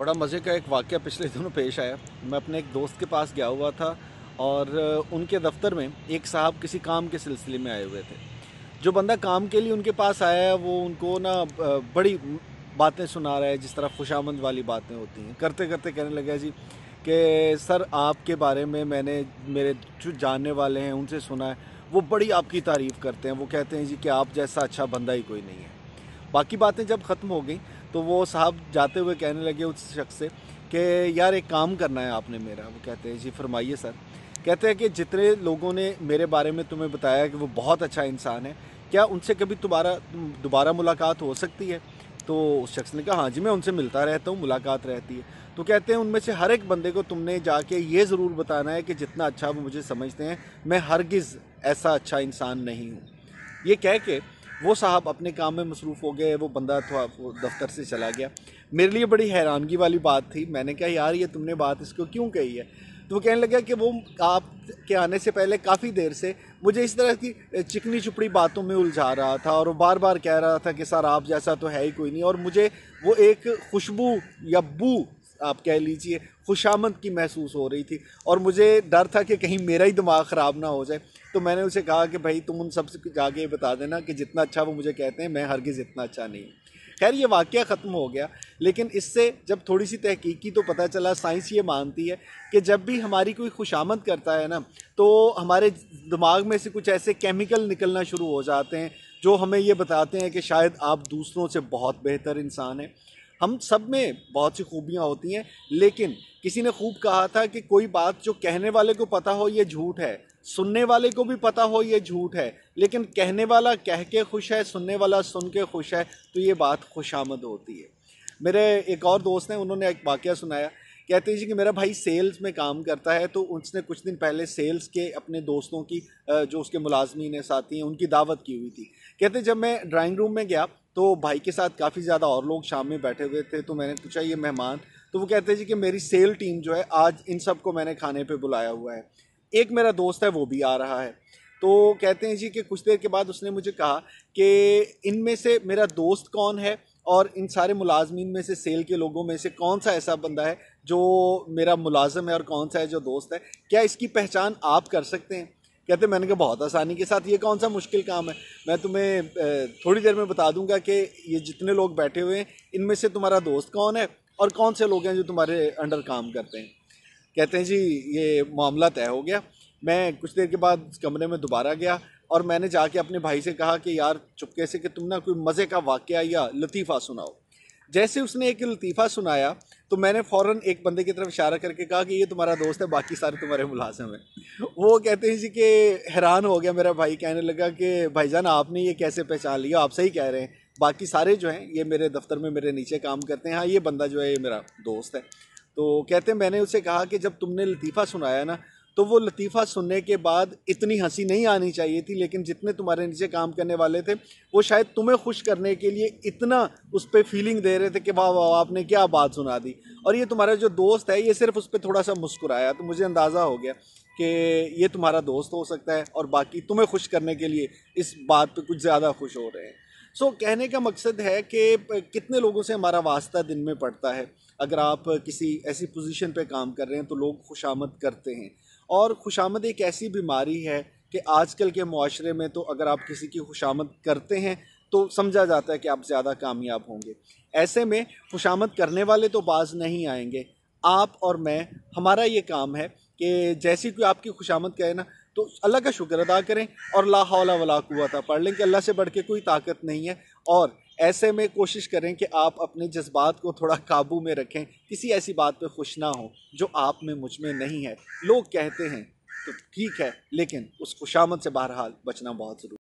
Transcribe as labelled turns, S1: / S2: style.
S1: बड़ा मज़े का एक वाक़या पिछले दिनों पेश आया। मैं अपने एक दोस्त के पास गया हुआ था और उनके दफ़्तर में एक साहब किसी काम के सिलसिले में आए हुए थे। जो बंदा काम के लिए उनके पास आया है वो उनको ना बड़ी बातें सुना रहा है, जिस तरह खुशामंद वाली बातें होती हैं। करते करते कहने लगा जी कि सर आपके बारे में मैंने मेरे जो जानने वाले हैं उनसे सुना है, वो बड़ी आपकी तारीफ़ करते हैं। वो कहते हैं जी कि आप जैसा अच्छा बंदा ही कोई नहीं है। बाकी बातें जब ख़त्म हो गई तो वो साहब जाते हुए कहने लगे उस शख्स से कि यार एक काम करना है आपने मेरा। वो कहते हैं जी फरमाइए सर। कहते हैं कि जितने लोगों ने मेरे बारे में तुम्हें बताया कि वो बहुत अच्छा इंसान है, क्या उनसे कभी दोबारा मुलाकात हो सकती है? तो उस शख्स ने कहा हाँ जी, मैं उनसे मिलता रहता हूँ, मुलाकात रहती है। तो कहते हैं उनमें से हर एक बंदे को तुमने जाके ये ज़रूर बताना है कि जितना अच्छा वो मुझे समझते हैं, मैं हरगिज़ ऐसा अच्छा इंसान नहीं हूँ। ये कह के वो साहब अपने काम में मसरूफ़ हो गए। वो बंदा थोड़ा वो दफ्तर से चला गया। मेरे लिए बड़ी हैरानगी वाली बात थी। मैंने कहा यार ये तुमने बात इसको क्यों कही है? तो वो कहने लगा कि वो आप के आने से पहले काफ़ी देर से मुझे इस तरह की चिकनी चुपड़ी बातों में उलझा रहा था और वो बार बार कह रहा था कि सर आप जैसा तो है ही कोई नहीं। और मुझे वो एक खुशबू या बू आप कह लीजिए खुशामद की महसूस हो रही थी और मुझे डर था कि कहीं मेरा ही दिमाग ख़राब ना हो जाए। तो मैंने उसे कहा कि भाई तुम उन सबसे जाके बता देना कि जितना अच्छा वो मुझे कहते हैं मैं हरगिज़ इतना अच्छा नहीं हूँ। खैर ये वाक़या ख़त्म हो गया। लेकिन इससे जब थोड़ी सी तहकीक की तो पता चला साइंस ये मानती है कि जब भी हमारी कोई खुशामद करता है ना, तो हमारे दिमाग में से कुछ ऐसे केमिकल निकलना शुरू हो जाते हैं जो हमें ये बताते हैं कि शायद आप दूसरों से बहुत बेहतर इंसान हैं। हम सब में बहुत सी खूबियाँ होती हैं, लेकिन किसी ने खूब कहा था कि कोई बात जो कहने वाले को पता हो ये झूठ है, सुनने वाले को भी पता हो ये झूठ है, लेकिन कहने वाला कह के खुश है, सुनने वाला सुन के खुश है, तो ये बात खुशामद होती है। मेरे एक और दोस्त हैं, उन्होंने एक वाक़या सुनाया। कहते हैं जी कि मेरा भाई सेल्स में काम करता है, तो उसने कुछ दिन पहले सेल्स के अपने दोस्तों की जो उसके मुलाजमीन हैं, साथी हैं, उनकी दावत की हुई थी। कहते जब मैं ड्राइंग रूम में गया तो भाई के साथ काफ़ी ज़्यादा और लोग शाम में बैठे हुए थे। तो मैंने पूछा ये मेहमान? तो वो कहते हैं जी कि मेरी सेल टीम जो है आज इन सब को मैंने खाने पे बुलाया हुआ है। एक मेरा दोस्त है वो भी आ रहा है। तो कहते हैं जी कि कुछ देर के बाद उसने मुझे कहा कि इनमें से मेरा दोस्त कौन है और इन सारे मुलाजमीन में से सेल के लोगों में से कौन सा ऐसा बंदा है जो मेरा मुलाजम है और कौन सा है जो दोस्त है, क्या इसकी पहचान आप कर सकते हैं? कहते मैंने कहा बहुत आसानी के साथ, ये कौन सा मुश्किल काम है, मैं तुम्हें थोड़ी देर में बता दूंगा कि ये जितने लोग बैठे हुए हैं इनमें से तुम्हारा दोस्त कौन है और कौन से लोग हैं जो तुम्हारे अंडर काम करते हैं। कहते हैं जी ये मामला तय हो गया। मैं कुछ देर के बाद इस कमरे में दोबारा गया और मैंने जाके अपने भाई से कहा कि यार चुपके से कि तुम ना कोई मज़े का वाक़या या लतीफ़ा सुनाओ। जैसे उसने एक लतीफ़ा सुनाया तो मैंने फ़ौरन एक बंदे की तरफ इशारा करके कहा कि ये तुम्हारा दोस्त है, बाकी सारे तुम्हारे मुलाजिम हैं। वो कहते हैं जी कि हैरान हो गया मेरा भाई, कहने लगा कि भाईजान आपने ये कैसे पहचान लिया? आप सही कह रहे हैं, बाकी सारे जो हैं ये मेरे दफ्तर में मेरे नीचे काम करते हैं, हाँ ये बंदा जो है ये मेरा दोस्त है। तो कहते हैं मैंने उसे कहा कि जब तुमने लतीफ़ा सुनाया ना, तो वो लतीफ़ा सुनने के बाद इतनी हंसी नहीं आनी चाहिए थी, लेकिन जितने तुम्हारे नीचे काम करने वाले थे वो शायद तुम्हें खुश करने के लिए इतना उस पर फीलिंग दे रहे थे कि वाह वाह आपने क्या बात सुना दी। और ये तुम्हारा जो दोस्त है ये सिर्फ उस पर थोड़ा सा मुस्कुराया, तो मुझे अंदाज़ा हो गया कि ये तुम्हारा दोस्त हो सकता है और बाकी तुम्हें खुश करने के लिए इस बात पे कुछ ज़्यादा खुश हो रहे हैं। कहने का मकसद है कि कितने लोगों से हमारा वास्ता दिन में पड़ता है। अगर आप किसी ऐसी पोजीशन पे काम कर रहे हैं तो लोग खुशामद करते हैं। और खुशामद एक ऐसी बीमारी है कि आजकल के मुआशरे में तो अगर आप किसी की खुशामद करते हैं तो समझा जाता है कि आप ज़्यादा कामयाब होंगे। ऐसे में खुशामद करने वाले तो बाज नहीं आएंगे। आप और मैं, हमारा ये काम है कि जैसी कोई आपकी खुशामद कहे ना, तो अल्लाह का शुक्र अदा करें और ला हौला वला कुव्वता पढ़ लें कि अल्लाह से बढ़ के कोई ताकत नहीं है। और ऐसे में कोशिश करें कि आप अपने जज्बात को थोड़ा काबू में रखें, किसी ऐसी बात पे खुश ना हो जो आप में मुझ में नहीं है। लोग कहते हैं तो ठीक है, लेकिन उस खुशामद से बहरहाल बचना बहुत ज़रूरी है।